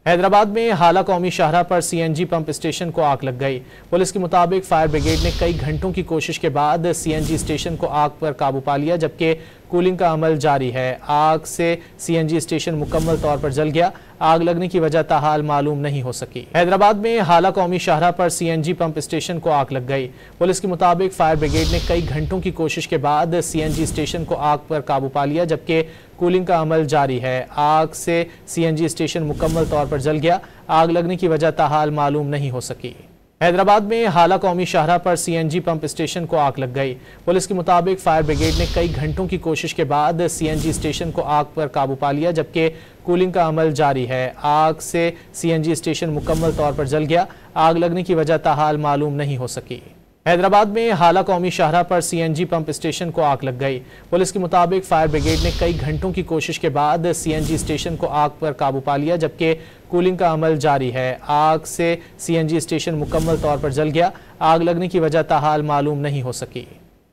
हैदराबाद में हाला कौमी शाहरा पर सीएनजी पंप स्टेशन को आग लग गई। पुलिस के मुताबिक फायर ब्रिगेड ने कई घंटों की कोशिश के बाद सीएनजी स्टेशन को आग पर काबू पा लिया, जबकि कूलिंग का अमल जारी है। आग से सीएनजी स्टेशन मुकम्मल तौर पर जल गया। आग लगने की वजह ताहाल मालूम नहीं हो सकी। हैदराबाद में हाला कौमी शाहरा पर सीएनजी पंप स्टेशन को आग लग गई। पुलिस के मुताबिक फायर ब्रिगेड ने कई घंटों की कोशिश के बाद सीएनजी स्टेशन को आग पर काबू पा लिया, जबकि कूलिंग का अमल जारी है। आग से सीएनजी स्टेशन मुकम्मल तौर पर जल गया। आग लगने की वजह ताहाल मालूम नहीं हो सकी। हैदराबाद में हाला कौमी शाहरा पर सीएनजी पंप स्टेशन को आग लग गई। पुलिस के मुताबिक फायर ब्रिगेड ने कई घंटों की कोशिश के बाद सीएनजी स्टेशन को आग पर काबू पा लिया, जबकि कूलिंग का अमल जारी है। आग से सीएनजी स्टेशन मुकम्मल तौर पर जल गया। आग लगने की वजह ताहाल मालूम नहीं हो सकी। हैदराबाद में हाला कौमी शाहरा पर सीएनजी पंप स्टेशन को आग लग गई। पुलिस के मुताबिक फायर ब्रिगेड ने कई घंटों की कोशिश के बाद सीएनजी स्टेशन को आग पर काबू पा लिया, जबकि कूलिंग का अमल जारी है। आग से सीएनजी स्टेशन मुकम्मल तौर पर जल गया। आग लगने की वजह ताहाल मालूम नहीं हो सकी।